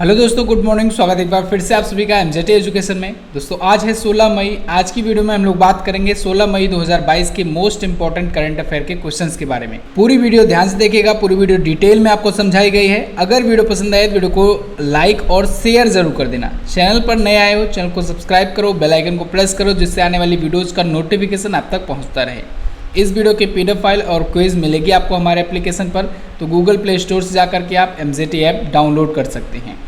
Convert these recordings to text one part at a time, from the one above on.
Hello दोस्तों, good morning. स्वागत है एक बार फिर से आप सभी का एमजेटी एजुकेशन में। दोस्तों आज है 16 मई। आज की वीडियो में हम लोग बात करेंगे 16 मई 2022 के मोस्ट इंपॉर्टेंट करंट अफेयर के क्वेश्चंस के बारे में। पूरी वीडियो ध्यान से देखिएगा, पूरी वीडियो डिटेल में आपको समझाई गई है। अगर वीडियो पसंद आए तो वीडियो को लाइक और शेयर जरूर कर देना। चैनल पर नए आए हो चैनल को सब्सक्राइब करो, बेल आइकन को प्रेस करो, जिससे आने वाली वीडियोज़ का नोटिफिकेशन आप तक पहुँचता रहे। इस वीडियो के पीडीएफ फाइल और क्विज मिलेगी आपको हमारे एप्लीकेशन पर, तो गूगल प्ले स्टोर से जाकर के आप एमजेटी ऐप डाउनलोड कर सकते हैं।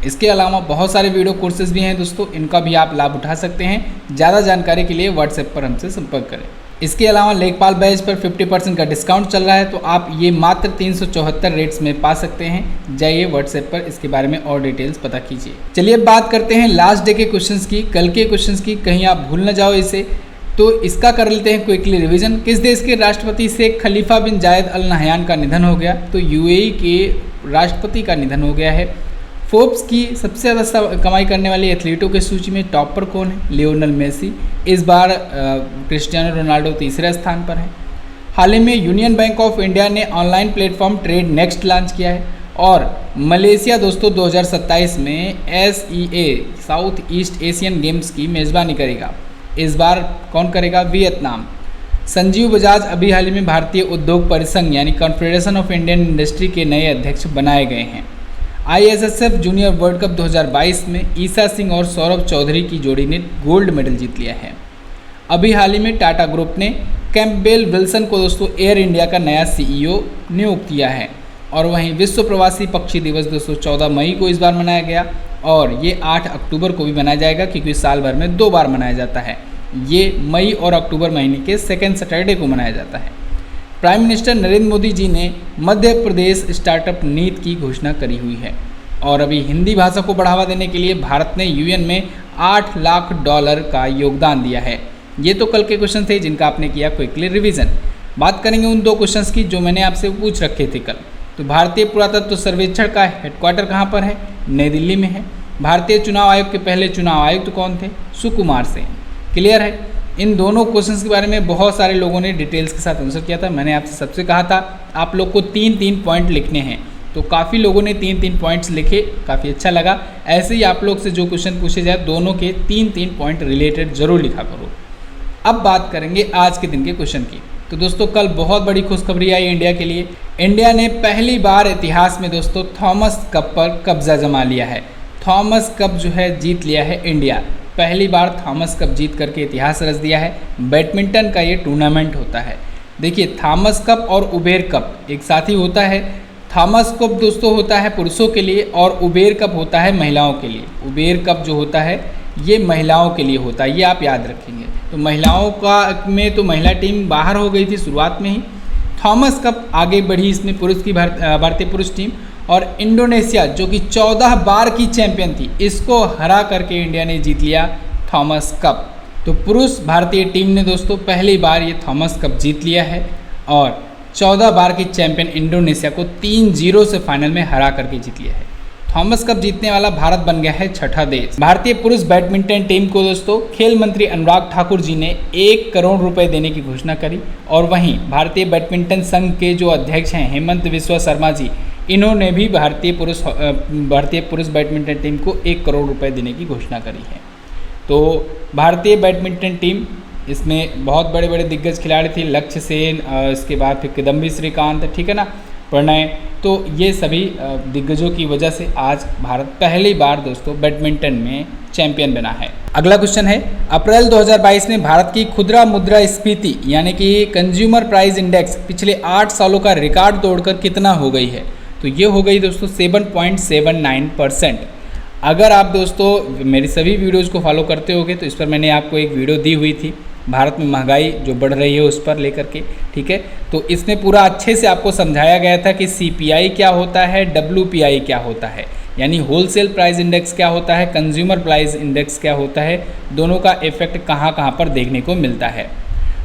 इसके अलावा बहुत सारे वीडियो कोर्सेज भी हैं दोस्तों, इनका भी आप लाभ उठा सकते हैं। ज़्यादा जानकारी के लिए व्हाट्सएप पर हमसे संपर्क करें। इसके अलावा लेखपाल बैच पर 50% का डिस्काउंट चल रहा है, तो आप ये मात्र 374 रेट्स में पा सकते हैं। जाइए व्हाट्सएप पर इसके बारे में और डिटेल्स पता कीजिए। चलिए अब बात करते हैं लास्ट डे के क्वेश्चंस की, कल के क्वेश्चंस की, कहीं आप भूल न जाओ इसे। तो इसका कर लेते हैं क्विकली रिवीजन। किस देश के राष्ट्रपति शेख खलीफा बिन जायद अल नहयान का निधन हो गया? तो यूएई के राष्ट्रपति का निधन हो गया है। फोर्ब्स की सबसे ज़्यादा कमाई करने वाले एथलीटों की सूची में टॉप पर कौन है? Lionel Messi. इस बार क्रिस्टियानो रोनाल्डो तीसरे स्थान पर है। हाल ही में यूनियन बैंक ऑफ इंडिया ने online platform trade next launch किया है। और मलेशिया दोस्तों 2027 में SEA south east Asian games की मेज़बानी करेगा। इस बार कौन करेगा? वियतनाम। संजीव बजाज अभी हाल ही में भारतीय उद्योग परिसंघ यानी कॉन्फेडरेशन ऑफ इंडियन इंडस्ट्री के नए अध्यक्ष बनाए गए हैं। ISSF जूनियर वर्ल्ड कप 2022 में ईसा सिंह और सौरभ चौधरी की जोड़ी ने गोल्ड मेडल जीत लिया है। अभी हाल ही में टाटा ग्रुप ने कैंपबेल विल्सन को दोस्तों एयर इंडिया का नया CEO नियुक्त किया है। और वहीं विश्व प्रवासी पक्षी दिवस दोस्तों 14 मई को इस बार मनाया गया, और ये 8 अक्टूबर को भी मनाया जाएगा, क्योंकि साल भर में 2 बार मनाया जाता है। ये मई और अक्टूबर महीने के सेकेंड सैटरडे को मनाया जाता है। प्राइम मिनिस्टर नरेंद्र मोदी जी ने मध्य प्रदेश स्टार्टअप नीति की घोषणा करी हुई है। और अभी हिंदी भाषा को बढ़ावा देने के लिए भारत ने UN में $8 लाख का योगदान दिया है। ये तो कल के क्वेश्चन थे जिनका आपने किया क्विकली रिवीजन। बात करेंगे उन 2 क्वेश्चंस की जो मैंने आपसे पूछ रखे थे कल। तो भारतीय पुरातत्व सर्वेक्षण का हेडक्वार्टर कहाँ पर है? नई दिल्ली में है। भारतीय चुनाव आयोग के पहले चुनाव आयुक्त कौन थे? सुकुमार सेन। क्लियर है? इन दोनों क्वेश्चंस के बारे में बहुत सारे लोगों ने डिटेल्स के साथ आंसर किया था। मैंने आपसे सबसे कहा था आप लोग को 3-3 पॉइंट लिखने हैं, तो काफ़ी लोगों ने 3-3 पॉइंट्स लिखे, काफ़ी अच्छा लगा। ऐसे ही आप लोग से जो क्वेश्चन पूछे जाए दोनों के 3-3 पॉइंट रिलेटेड जरूर लिखा करो। अब बात करेंगे आज के दिन के क्वेश्चन की। तो दोस्तों कल बहुत बड़ी खुशखबरी आई इंडिया के लिए। इंडिया ने पहली बार इतिहास में दोस्तों थॉमस कप पर कब्जा जमा लिया है। थॉमस कप जो है जीत लिया है इंडिया। पहली बार थॉमस कप जीत करके इतिहास रच दिया है। बैडमिंटन का ये टूर्नामेंट होता है। देखिए थॉमस कप और उबेर कप एक साथ ही होता है। थॉमस कप दोस्तों होता है पुरुषों के लिए और उबेर कप होता है महिलाओं के लिए। उबेर कप जो होता है ये महिलाओं के लिए होता है, ये आप याद रखेंगे। तो महिलाओं का में तो महिला टीम बाहर हो गई थी शुरुआत में ही। थॉमस कप आगे बढ़ी, इसमें पुरुष की भारतीय पुरुष टीम और इंडोनेशिया जो कि 14 बार की चैंपियन थी, इसको हरा करके इंडिया ने जीत लिया थॉमस कप। तो पुरुष भारतीय टीम ने दोस्तों पहली बार ये थॉमस कप जीत लिया है और 14 बार की चैंपियन इंडोनेशिया को 3-0 से फाइनल में हरा करके जीत लिया है। थॉमस कप जीतने वाला भारत बन गया है 6ठा देश। भारतीय पुरुष बैडमिंटन टीम को दोस्तों खेल मंत्री अनुराग ठाकुर जी ने 1 करोड़ रुपए देने की घोषणा करी। और वहीं भारतीय बैडमिंटन संघ के जो अध्यक्ष हैं हेमंत विश्व शर्मा जी, इन्होंने भी भारतीय पुरुष बैडमिंटन टीम को 1 करोड़ रुपए देने की घोषणा करी है। तो भारतीय बैडमिंटन टीम, इसमें बहुत बड़े बड़े दिग्गज खिलाड़ी थे, लक्ष्य सेन, इसके बाद फिर किदम्बी श्रीकांत, ठीक है ना, प्रणय। तो ये सभी दिग्गजों की वजह से आज भारत पहली बार दोस्तों बैडमिंटन में चैंपियन बना है। अगला क्वेश्चन है, अप्रैल 2022 में भारत की खुदरा मुद्रास्फीति यानी कि कंज्यूमर प्राइस इंडेक्स पिछले 8 सालों का रिकॉर्ड तोड़कर कितना हो गई है? तो ये हो गई दोस्तों 7.79%। अगर आप दोस्तों मेरी सभी वीडियोज़ को फॉलो करते होगे तो इस पर मैंने आपको एक वीडियो दी हुई थी, भारत में महंगाई जो बढ़ रही है उस पर लेकर के, ठीक है। तो इसमें पूरा अच्छे से आपको समझाया गया था कि CPI क्या होता है, WPI क्या होता है, यानी होलसेल प्राइस इंडेक्स क्या होता है, कंज्यूमर प्राइस इंडेक्स क्या होता है, दोनों का इफेक्ट कहाँ कहाँ पर देखने को मिलता है।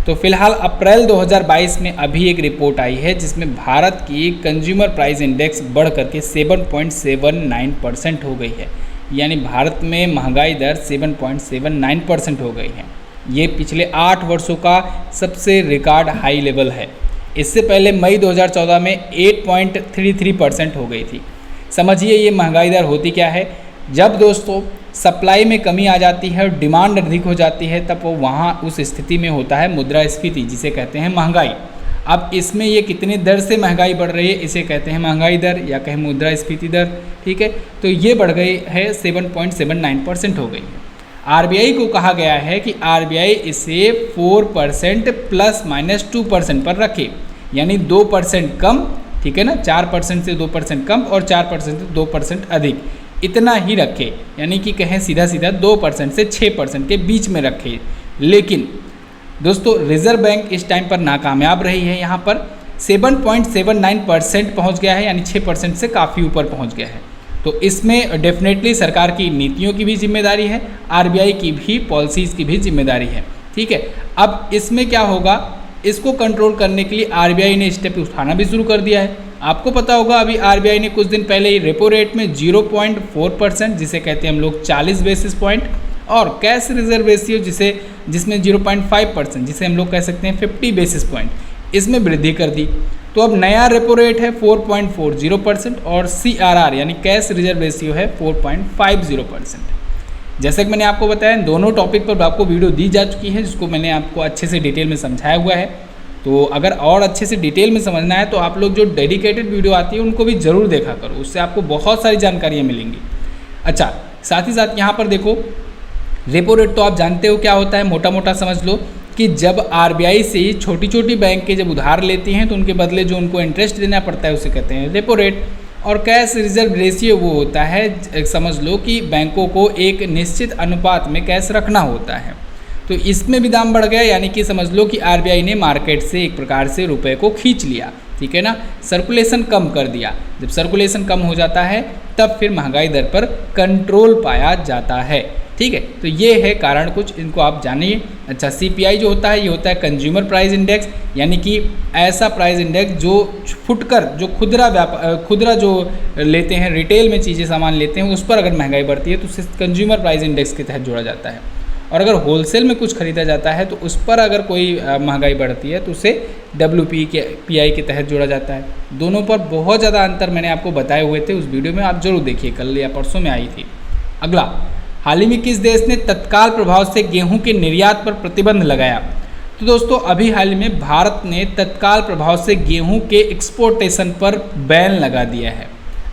तो फिलहाल अप्रैल 2022 में अभी एक रिपोर्ट आई है जिसमें भारत की कंज्यूमर प्राइस इंडेक्स बढ़ करके 7.79% हो गई है, यानी भारत में महंगाई दर 7.79% हो गई है। ये पिछले 8 वर्षों का सबसे रिकॉर्ड हाई लेवल है। इससे पहले मई 2014 में 8.33% हो गई थी। समझिए ये महंगाई दर होती क्या है। जब दोस्तों सप्लाई में कमी आ जाती है और डिमांड अधिक हो जाती है, तब वो वहाँ उस स्थिति में होता है मुद्रास्फीति, जिसे कहते हैं महंगाई। अब इसमें ये कितनी दर से महंगाई बढ़ रही है, इसे कहते हैं महंगाई दर या कहें मुद्रास्फीति दर। ठीक है, तो ये बढ़ गई है 7.79% हो गई है। आरबीआई को कहा गया है कि आरबीआई इसे 4% ±2% पर रखे, यानी 2% कम, ठीक है ना, 4% से 2% कम और 4% से 2% अधिक, इतना ही रखे, यानी कि कहें सीधा सीधा 2% से 6% के बीच में रखे। लेकिन दोस्तों रिजर्व बैंक इस टाइम पर नाकामयाब रही है, यहाँ पर 7.79% पहुँच गया है, यानी 6% से काफ़ी ऊपर पहुँच गया है। तो इसमें डेफिनेटली सरकार की नीतियों की भी जिम्मेदारी है, आरबीआई की भी पॉलिसीज़ की भी जिम्मेदारी है। ठीक है, अब इसमें क्या होगा, इसको कंट्रोल करने के लिए आरबीआई ने स्टेप उठाना भी शुरू कर दिया है। आपको पता होगा अभी आरबीआई ने कुछ दिन पहले ही रेपो रेट में 0.4%, जिसे कहते हैं हम लोग 40 बेसिस पॉइंट, और कैश रिजर्व रेशियो जिसमें 0.5%, जिसे हम लोग कह सकते हैं 50 बेसिस पॉइंट, इसमें वृद्धि कर दी। तो अब नया रेपो रेट है 4.40% और CRR यानी कैश रिजर्व रेशियो है 4.50%। जैसे कि मैंने आपको बताया, दोनों टॉपिक पर आपको वीडियो दी जा चुकी है, जिसको मैंने आपको अच्छे से डिटेल में समझाया हुआ है। तो अगर और अच्छे से डिटेल में समझना है तो आप लोग जो डेडिकेटेड वीडियो आती है उनको भी ज़रूर देखा करो, उससे आपको बहुत सारी जानकारियाँ मिलेंगी। अच्छा, साथ ही साथ यहाँ पर देखो, रेपो रेट तो आप जानते हो क्या होता है, मोटा मोटा समझ लो कि जब आरबीआई से छोटी छोटी बैंक के जब उधार लेती हैं तो उनके बदले जो उनको इंटरेस्ट देना पड़ता है उसे कहते हैं रेपो रेट। और कैश रिजर्व रेशियो वो होता है, समझ लो कि बैंकों को एक निश्चित अनुपात में कैश रखना होता है। तो इसमें भी दाम बढ़ गया, यानी कि समझ लो कि आरबीआई ने मार्केट से एक प्रकार से रुपए को खींच लिया, ठीक है ना, सर्कुलेशन कम कर दिया। जब सर्कुलेशन कम हो जाता है तब फिर महंगाई दर पर कंट्रोल पाया जाता है। ठीक है, तो ये है कारण कुछ, इनको आप जानिए। अच्छा, सीपीआई जो होता है ये होता है कंज्यूमर प्राइस इंडेक्स, यानी कि ऐसा प्राइस इंडेक्स जो फुटकर जो खुदरा जो लेते हैं, रिटेल में चीज़ें सामान लेते हैं, उस पर अगर महंगाई बढ़ती है तो उसे कंज्यूमर प्राइस इंडेक्स के तहत जोड़ा जाता है। और अगर होलसेल में कुछ खरीदा जाता है तो उस पर अगर कोई महंगाई बढ़ती है तो उसे WPI के तहत जोड़ा जाता है। दोनों पर बहुत ज़्यादा अंतर मैंने आपको बताए हुए थे, उस वीडियो में आप जरूर देखिए, कल या परसों में आई थी। अगला, हाल ही में किस देश ने तत्काल प्रभाव से गेहूं के निर्यात पर प्रतिबंध लगाया? तो दोस्तों अभी हाल ही में भारत ने तत्काल प्रभाव से गेहूं के एक्सपोर्टेशन पर बैन लगा दिया है।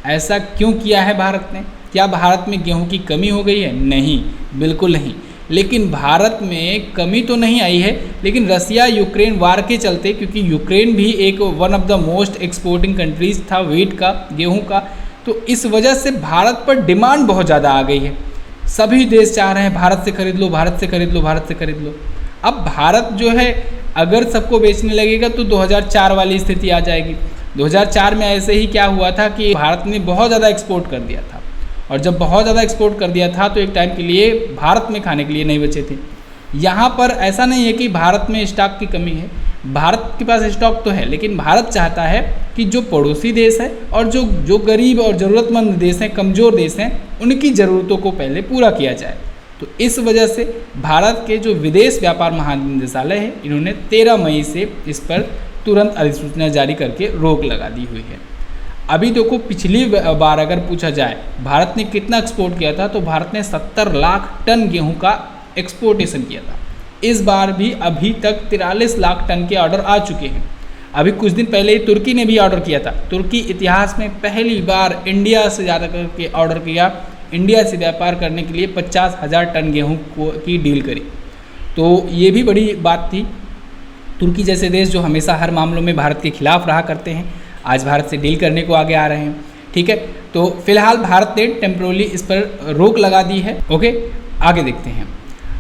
ऐसा क्यों किया है भारत ने? क्या भारत में गेहूं की कमी हो गई है? नहीं, बिल्कुल नहीं। लेकिन भारत में कमी तो नहीं आई है, लेकिन रसिया यूक्रेन वार के चलते, क्योंकि यूक्रेन भी एक one of the most exporting countries था व्हीट का, गेहूं का, तो इस वजह से भारत पर डिमांड बहुत ज़्यादा आ गई है। सभी देश चाह रहे हैं भारत से खरीद लो, भारत से खरीद लो, भारत से खरीद लो। अब भारत जो है अगर सबको बेचने लगेगा तो 2004 वाली स्थिति आ जाएगी। 2004 में ऐसे ही क्या हुआ था कि भारत ने बहुत ज़्यादा एक्सपोर्ट कर दिया था, और जब बहुत ज़्यादा एक्सपोर्ट कर दिया था तो एक टाइम के लिए भारत में खाने के लिए नहीं बचे थे। यहाँ पर ऐसा नहीं है कि भारत में स्टॉक की कमी है, भारत के पास स्टॉक तो है, लेकिन भारत चाहता है कि जो पड़ोसी देश है और जो गरीब और ज़रूरतमंद देश हैं, कमज़ोर देश हैं, उनकी ज़रूरतों को पहले पूरा किया जाए। तो इस वजह से भारत के जो विदेश व्यापार महानिदेशालय है, इन्होंने 13 मई से इस पर तुरंत अधिसूचना जारी करके रोक लगा दी हुई है। अभी देखो, पिछली बार अगर पूछा जाए भारत ने कितना एक्सपोर्ट किया था, तो भारत ने 70 लाख टन गेहूं का एक्सपोर्टेशन किया था। इस बार भी अभी तक 43 लाख टन के ऑर्डर आ चुके हैं। अभी कुछ दिन पहले ही तुर्की ने भी ऑर्डर किया था। तुर्की इतिहास में पहली बार इंडिया से ज़्यादा करके ऑर्डर किया, इंडिया से व्यापार करने के लिए 50,000 टन गेहूँ की डील करी। तो ये भी बड़ी बात थी। तुर्की जैसे देश जो हमेशा हर मामलों में भारत के खिलाफ रहा करते हैं, आज भारत से डील करने को आगे आ रहे हैं। ठीक है, तो फिलहाल भारत ने टेम्पररी इस पर रोक लगा दी है। ओके, आगे देखते हैं।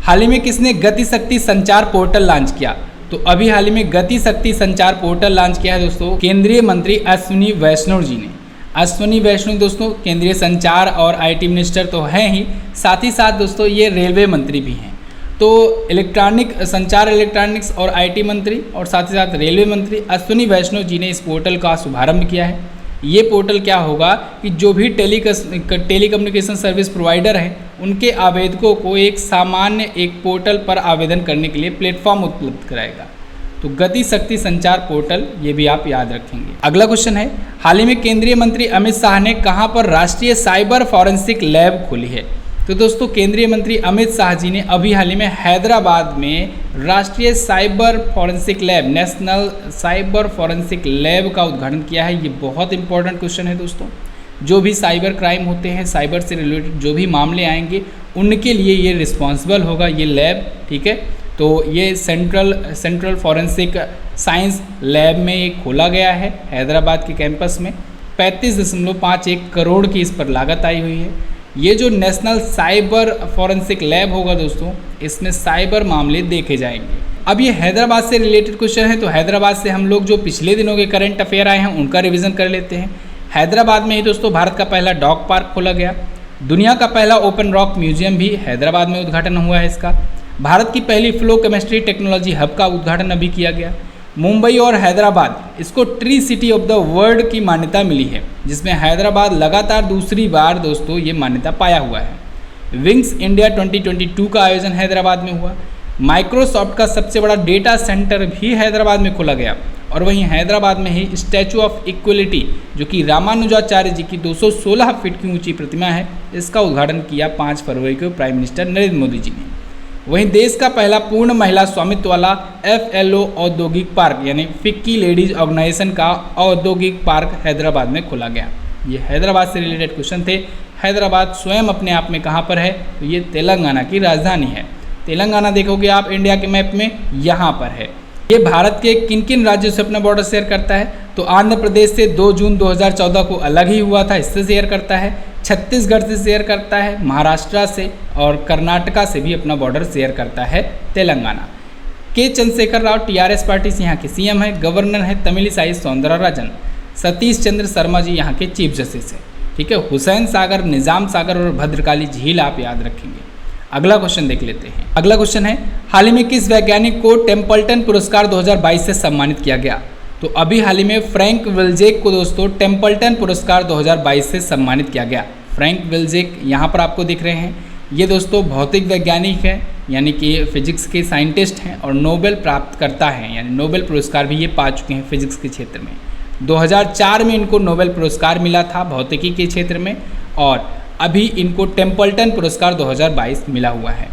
हाल ही में किसने गति शक्ति संचार पोर्टल लॉन्च किया? तो अभी हाल ही में गति शक्ति संचार पोर्टल लॉन्च किया है दोस्तों केंद्रीय मंत्री अश्विनी वैष्णव जी ने। अश्विनी वैष्णव दोस्तों केंद्रीय संचार और IT मिनिस्टर तो हैं ही, साथ ही साथ दोस्तों ये रेलवे मंत्री भी हैं। तो इलेक्ट्रॉनिक्स और IT मंत्री और साथ ही साथ रेलवे मंत्री अश्विनी वैष्णव जी ने इस पोर्टल का शुभारंभ किया है। ये पोर्टल क्या होगा कि जो भी टेलीकम्युनिकेशन सर्विस प्रोवाइडर हैं, उनके आवेदकों को एक सामान्य एक पोर्टल पर आवेदन करने के लिए प्लेटफॉर्म उपलब्ध कराएगा। तो गति शक्ति संचार पोर्टल, ये भी आप याद रखेंगे। अगला क्वेश्चन है, हाल ही में केंद्रीय मंत्री अमित शाह ने कहां पर राष्ट्रीय साइबर फॉरेंसिक लैब खोली है? तो दोस्तों केंद्रीय मंत्री अमित शाह जी ने अभी हाल ही में हैदराबाद में राष्ट्रीय cyber forensic lab, national cyber forensic lab का उद्घाटन किया है। ये बहुत इंपॉर्टेंट क्वेश्चन है दोस्तों। जो भी साइबर क्राइम होते हैं, साइबर से रिलेटेड जो भी मामले आएंगे, उनके लिए ये रिस्पॉन्सिबल होगा ये लैब, ठीक है। तो ये सेंट्रल फॉरेंसिक साइंस लैब में ये खोला गया है हैदराबाद के कैंपस में। 35.51 करोड़ की इस पर लागत आई हुई है। ये जो नेशनल साइबर फॉरेंसिक लैब होगा दोस्तों, इसमें साइबर मामले देखे जाएंगे। अब ये हैदराबाद से रिलेटेड क्वेश्चन है, तो हैदराबाद से हम लोग जो पिछले दिनों के करंट अफेयर आए हैं उनका रिवीजन कर लेते हैं। हैदराबाद में ही दोस्तों भारत का पहला डॉग पार्क खोला गया। दुनिया का पहला ओपन रॉक म्यूजियम भी हैदराबाद में उद्घाटन हुआ है इसका। भारत की पहली फ्लो केमिस्ट्री टेक्नोलॉजी हब का उद्घाटन अभी किया गया। मुंबई और हैदराबाद, इसको tree city of the world की मान्यता मिली है, जिसमें हैदराबाद लगातार दूसरी बार दोस्तों ये मान्यता पाया हुआ है। विंग्स इंडिया 2022 का आयोजन हैदराबाद में हुआ। माइक्रोसॉफ्ट का सबसे बड़ा डेटा सेंटर भी हैदराबाद में खोला गया। और वहीं हैदराबाद में ही स्टैचू ऑफ इक्वलिटी, जो कि रामानुजाचार्य जी की 216 फीट की ऊंची प्रतिमा है, इसका उद्घाटन किया 5 फरवरी को प्राइम मिनिस्टर नरेंद्र मोदी जी ने। वहीं देश का पहला पूर्ण महिला स्वामित्व वाला FLO औद्योगिक पार्क यानी फिक्की लेडीज ऑर्गेनाइजेशन का औद्योगिक पार्क हैदराबाद में खोला गया। ये हैदराबाद से रिलेटेड क्वेश्चन थे। हैदराबाद स्वयं अपने आप में कहाँ पर है? तो ये तेलंगाना की राजधानी है। तेलंगाना देखोगे आप इंडिया के मैप में, यहाँ पर है। ये भारत के किन किन राज्यों से अपना बॉर्डर शेयर करता है? तो आंध्र प्रदेश से 2 जून 2014 को अलग ही हुआ था, इससे शेयर करता है। छत्तीसगढ़ से शेयर करता है, महाराष्ट्र से और कर्नाटका से भी अपना बॉर्डर शेयर करता है तेलंगाना। के चंद्रशेखर राव TRS पार्टी से यहाँ के CM है। गवर्नर है तमिलिसाई सौंदरराजन। सतीश चंद्र शर्मा जी यहाँ के चीफ जस्टिस है, ठीक है। हुसैन सागर, निजाम सागर और भद्रकाली झील आप याद रखेंगे। अगला क्वेश्चन देख लेते हैं। अगला क्वेश्चन है, हाल ही में किस वैज्ञानिक को टेम्पल्टन पुरस्कार 2022 से सम्मानित किया गया? तो अभी हाल ही में फ्रैंक विल्जेक को दोस्तों टेम्पल्टन पुरस्कार 2022 से सम्मानित किया गया। फ्रैंक विल्जेक यहाँ पर आपको दिख रहे हैं। ये दोस्तों भौतिक वैज्ञानिक है, यानी कि फिजिक्स के साइंटिस्ट हैं और नोबेल प्राप्त करता है, यानी नोबेल पुरस्कार भी ये पा चुके हैं फिजिक्स के क्षेत्र में। 2004 में इनको नोबेल पुरस्कार मिला था भौतिकी के क्षेत्र में, और अभी इनको टेम्पल्टन पुरस्कार 2022 मिला हुआ है।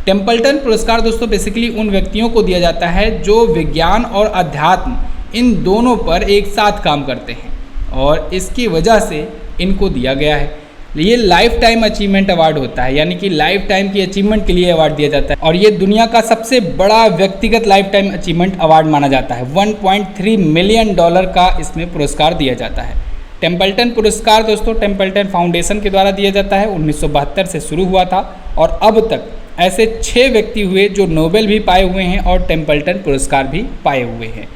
टेम्पल्टन पुरस्कार दोस्तों बेसिकली उन व्यक्तियों को दिया जाता है जो विज्ञान और अध्यात्म इन दोनों पर एक साथ काम करते हैं, और इसकी वजह से इनको दिया गया है। ये लाइफ टाइम अचीवमेंट अवार्ड होता है, यानी कि लाइफ टाइम की अचीवमेंट के लिए अवार्ड दिया जाता है, और ये दुनिया का सबसे बड़ा व्यक्तिगत लाइफ टाइम अचीवमेंट अवार्ड माना जाता है। $1.3 मिलियन का इसमें पुरस्कार दिया जाता है। टेम्पल्टन पुरस्कार दोस्तों टेम्पल्टन फाउंडेशन के द्वारा दिया जाता है। 1972 से शुरू हुआ था, और अब तक ऐसे 6 व्यक्ति हुए जो नोबेल भी पाए हुए हैं और टेम्पल्टन पुरस्कार भी पाए हुए हैं।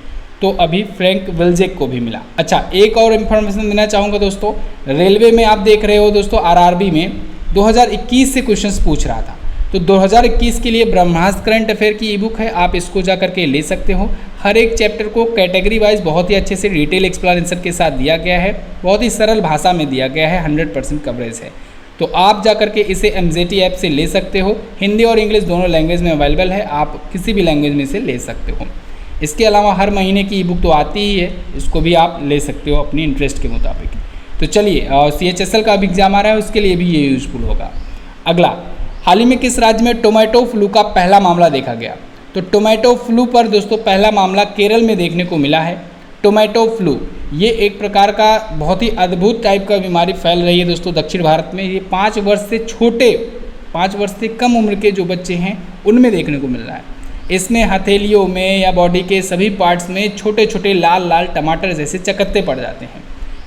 तो अभी फ्रैंक विल्जेक को भी मिला। अच्छा, एक और इन्फॉर्मेशन देना चाहूँगा दोस्तों। रेलवे में आप देख रहे हो दोस्तों, RRB में 2021 से क्वेश्चंस पूछ रहा था, तो 2021 के लिए ब्रह्मास्त्र करंट अफेयर की ई-बुक है, आप इसको जा करके ले सकते हो। हर एक चैप्टर को कैटेगरी वाइज बहुत ही अच्छे से डिटेल एक्सप्लेनेशन के साथ दिया गया है, बहुत ही सरल भाषा में दिया गया है, 100% कवरेज है। तो आप जा करके इसे MZT ऐप से ले सकते हो। हिंदी और इंग्लिश दोनों लैंग्वेज में अवेलेबल है, आप किसी भी लैंग्वेज में से ले सकते हो। इसके अलावा हर महीने की ई-बुक तो आती ही है, इसको भी आप ले सकते हो अपनी इंटरेस्ट के मुताबिक। तो चलिए, CHSL का भी एग्जाम आ रहा है, उसके लिए भी ये यूजफुल होगा। अगला, हाल ही में किस राज्य में टोमेटो फ्लू का पहला मामला देखा गया? तो टोमेटो फ्लू पर दोस्तों पहला मामला केरल में देखने को मिला है। टोमेटो फ्लू ये एक प्रकार का बहुत ही अद्भुत टाइप का बीमारी फैल रही है दोस्तों दक्षिण भारत में। ये 5 वर्ष से कम उम्र के जो बच्चे हैं उनमें देखने को मिल रहा है। इसमें हथेलियों में या बॉडी के सभी पार्ट्स में छोटे छोटे लाल लाल टमाटर जैसे चकत्ते पड़ जाते हैं।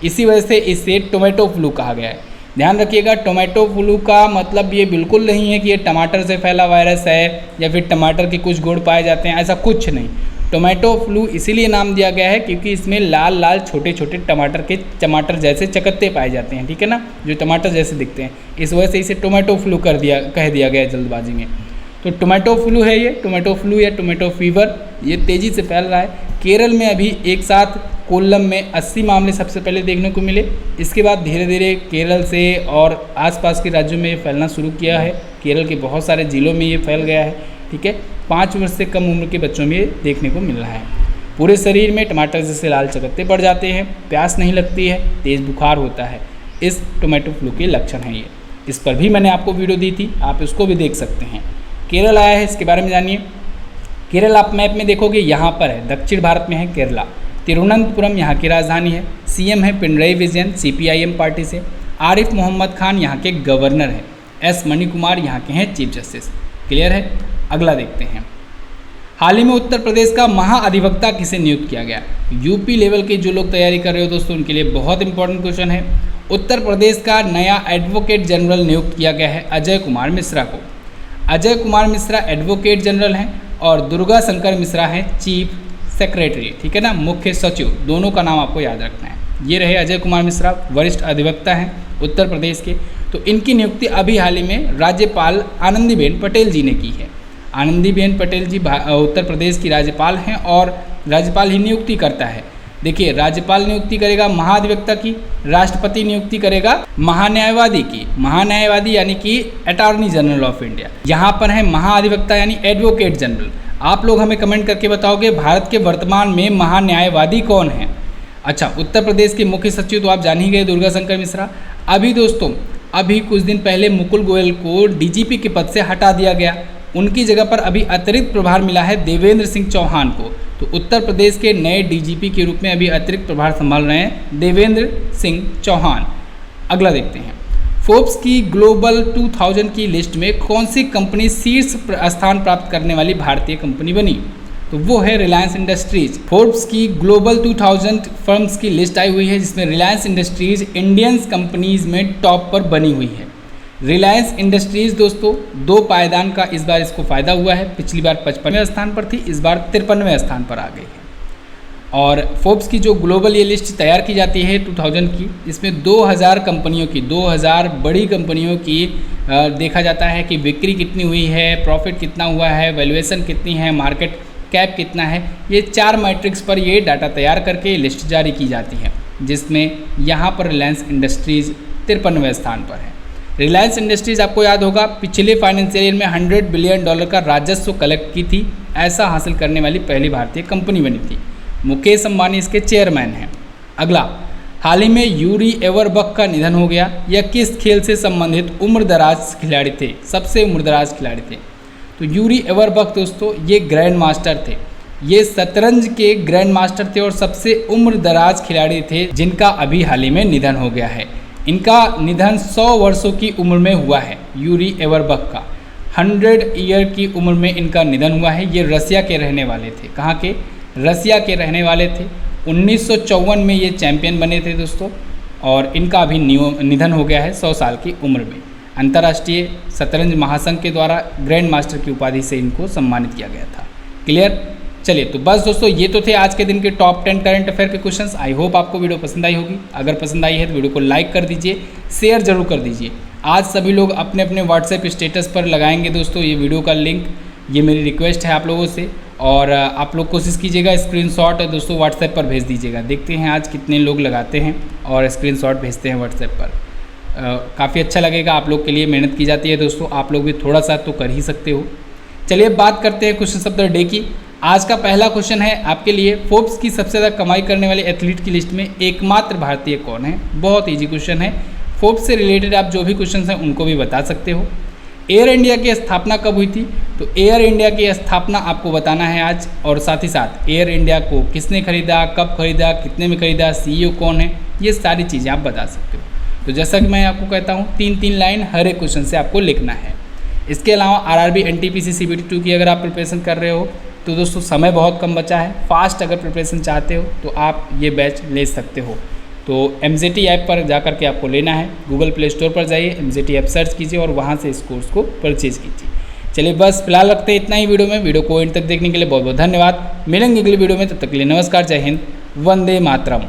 इसी वजह से इसे टोमेटो फ्लू कहा गया है। ध्यान रखिएगा, टोमेटो फ्लू का मतलब ये बिल्कुल नहीं है कि ये टमाटर से फैला वायरस है या फिर टमाटर के कुछ गुण पाए जाते हैं, ऐसा कुछ नहीं। टोमेटो फ्लू इसीलिए नाम दिया गया है क्योंकि इसमें लाल लाल छोटे छोटे टमाटर जैसे चकत्ते पाए जाते हैं, ठीक है ना, जो टमाटर जैसे दिखते हैं। इस वजह से इसे टोमेटो फ्लू कह दिया गया है जल्दबाजी में। तो टोमेटो फ्लू है ये, टोमेटो फ्लू या टोमेटो फीवर, ये तेज़ी से फैल रहा है। केरल में अभी एक साथ कोल्लम में 80 मामले सबसे पहले देखने को मिले। इसके बाद धीरे धीरे केरल से और आसपास के राज्यों में ये फैलना शुरू किया है। केरल के बहुत सारे ज़िलों में ये फैल गया है। ठीक है, 5 वर्ष से कम उम्र के बच्चों में ये देखने को मिल रहा है। पूरे शरीर में टमाटर जैसे लाल चकत्ते पड़ जाते हैं, प्यास नहीं लगती है, तेज़ बुखार होता है। इस टोमेटो फ्लू के लक्षण हैं ये। इस पर भी मैंने आपको वीडियो दी थी, आप इसको भी देख सकते हैं। केरल आया है, इसके बारे में जानिए। केरल आप मैप में देखोगे यहाँ पर है, दक्षिण भारत में है केरला। तिरुवनंतपुरम यहाँ की राजधानी है। सीएम है पिनरई विजयन, सीपीआईएम पार्टी से। आरिफ मोहम्मद खान यहाँ के गवर्नर हैं। एस मणिकुमार यहाँ के हैं चीफ जस्टिस। क्लियर है। अगला देखते हैं। हाल ही में उत्तर प्रदेश का महाअधिवक्ता किसे नियुक्त किया गया? यूपी लेवल के जो लोग तैयारी कर रहे हो दोस्तों, उनके लिए बहुत इंपॉर्टेंट क्वेश्चन है। उत्तर प्रदेश का नया एडवोकेट जनरल नियुक्त किया गया है अजय कुमार मिश्रा को। अजय कुमार मिश्रा एडवोकेट जनरल हैं और दुर्गा शंकर मिश्रा हैं चीफ सेक्रेटरी, ठीक है ना, मुख्य सचिव। दोनों का नाम आपको याद रखना है। ये रहे अजय कुमार मिश्रा, वरिष्ठ अधिवक्ता हैं उत्तर प्रदेश के। तो इनकी नियुक्ति अभी हाल ही में राज्यपाल आनंदीबेन पटेल जी ने की है। आनंदीबेन पटेल जी उत्तर प्रदेश की राज्यपाल हैं और राज्यपाल ही नियुक्ति करता है। देखिए, राज्यपाल नियुक्ति करेगा महाधिवक्ता की, राष्ट्रपति नियुक्ति करेगा महान्यायवादी की। महान्यायवादी यानी कि अटॉर्नी जनरल ऑफ इंडिया। यहाँ पर है महाधिवक्ता यानी एडवोकेट जनरल। आप लोग हमें कमेंट करके बताओगे भारत के वर्तमान में महान्यायवादी कौन है। अच्छा, उत्तर प्रदेश के मुख्य सचिव तो आप जान ही गए, दुर्गा शंकर मिश्रा। अभी दोस्तों, अभी कुछ दिन पहले मुकुल गोयल को डीजीपी के पद से हटा दिया गया। उनकी जगह पर अभी अतिरिक्त प्रभार मिला है देवेंद्र सिंह चौहान को। तो उत्तर प्रदेश के नए डीजीपी के रूप में अभी अतिरिक्त प्रभार संभाल रहे हैं देवेंद्र सिंह चौहान। अगला देखते हैं। फोर्ब्स की ग्लोबल 2000 की लिस्ट में कौन सी कंपनी शीर्ष स्थान प्राप्त करने वाली भारतीय कंपनी बनी? तो वो है रिलायंस इंडस्ट्रीज। फोर्ब्स की ग्लोबल 2000 फर्म्स की लिस्ट आई हुई है, जिसमें रिलायंस इंडस्ट्रीज इंडियंस कंपनीज में टॉप पर बनी हुई है। रिलायंस इंडस्ट्रीज दोस्तों 2 पायदान का इस बार इसको फ़ायदा हुआ है। पिछली बार 55वें स्थान पर थी, इस बार 53वें स्थान पर आ गई है। और फोर्ब्स की जो ग्लोबल ये लिस्ट तैयार की जाती है 2000 की, इसमें 2000 कंपनियों की, 2000 बड़ी कंपनियों की देखा जाता है कि बिक्री कितनी हुई है, प्रॉफिट कितना हुआ है, वैल्यूएशन कितनी है, मार्केट कैप कितना है। ये 4 मैट्रिक्स पर ये डाटा तैयार करके लिस्ट जारी की जाती है, जिसमें यहाँ पर रिलायंस इंडस्ट्रीज़ 53वें स्थान पर है। रिलायंस इंडस्ट्रीज आपको याद होगा पिछले फाइनेंशियल ईयर में $100 बिलियन का राजस्व कलेक्ट की थी। ऐसा हासिल करने वाली पहली भारतीय कंपनी बनी थी। मुकेश अंबानी इसके चेयरमैन हैं। अगला, हाल ही में यूरी एवरबक का निधन हो गया। यह किस खेल से संबंधित उम्रदराज खिलाड़ी थे? सबसे उम्रदराज खिलाड़ी थे। तो यूरी एवरबक दोस्तों ये ग्रैंड मास्टर थे। ये शतरंज के ग्रैंड मास्टर थे और सबसे उम्रदराज खिलाड़ी थे, जिनका अभी हाल ही में निधन हो गया है। इनका निधन 100 वर्षों की उम्र में हुआ है। यूरी एवरबक का 100 ईयर की उम्र में इनका निधन हुआ है। ये रसिया के रहने वाले थे। कहाँ के? रसिया के रहने वाले थे। 1954 में ये चैंपियन बने थे दोस्तों, और इनका अभी निधन हो गया है 100 साल की उम्र में। अंतर्राष्ट्रीय शतरंज महासंघ के द्वारा ग्रैंड मास्टर की उपाधि से इनको सम्मानित किया गया था। क्लियर? चलिए, तो बस दोस्तों ये तो थे आज के दिन के टॉप 10 करंट अफेयर के क्वेश्चंस। आई होप आपको वीडियो पसंद आई होगी। अगर पसंद आई है तो वीडियो को लाइक कर दीजिए, शेयर जरूर कर दीजिए। आज सभी लोग अपने अपने व्हाट्सएप स्टेटस पर लगाएंगे दोस्तों ये वीडियो का लिंक। ये मेरी रिक्वेस्ट है आप लोगों से, और आप लोग कोशिश कीजिएगा स्क्रीनशॉट दोस्तों व्हाट्सएप पर भेज दीजिएगा। देखते हैं आज कितने लोग लगाते हैं और स्क्रीनशॉट भेजते हैं व्हाट्सएप पर। काफ़ी अच्छा लगेगा। आप लोग के लिए मेहनत की जाती है दोस्तों, आप लोग भी थोड़ा सा तो कर ही सकते हो। चलिए बात करते हैं क्वेश्चन ऑफ द डे की। आज का पहला क्वेश्चन है आपके लिए, फोर्ब्स की सबसे ज़्यादा कमाई करने वाले एथलीट की लिस्ट में एकमात्र भारतीय कौन है? बहुत इजी क्वेश्चन है। फोर्ब्स से रिलेटेड आप जो भी क्वेश्चन हैं उनको भी बता सकते हो। एयर इंडिया की स्थापना कब हुई थी? तो एयर इंडिया की स्थापना आपको बताना है आज, और साथ ही साथ एयर इंडिया को किसने खरीदा, कब खरीदा, कितने में खरीदा, सीईओ कौन है, ये सारी चीज़ें आप बता सकते हो। तो जैसा कि मैं आपको कहता हूँ 3-3 लाइन हर एक क्वेश्चन से आपको लिखना है। इसके अलावा आरआरबी एनटीपीसी सीबीटी 2 की अगर आप प्रिपरेशन कर रहे हो तो दोस्तों समय बहुत कम बचा है। फास्ट अगर प्रिपरेशन चाहते हो तो आप ये बैच ले सकते हो। तो MZT ऐप पर जा कर के आपको लेना है। गूगल प्ले स्टोर पर जाइए, MZT ऐप सर्च कीजिए और वहाँ से इस कोर्स को परचेज कीजिए। चलिए बस फिलहाल रखते हैं इतना ही वीडियो में। वीडियो को एंड तक देखने के लिए बहुत बहुत धन्यवाद। मिलेंगे अगली वीडियो में, तब तक के लिए नमस्कार, जय हिंद, वंदे मातरम।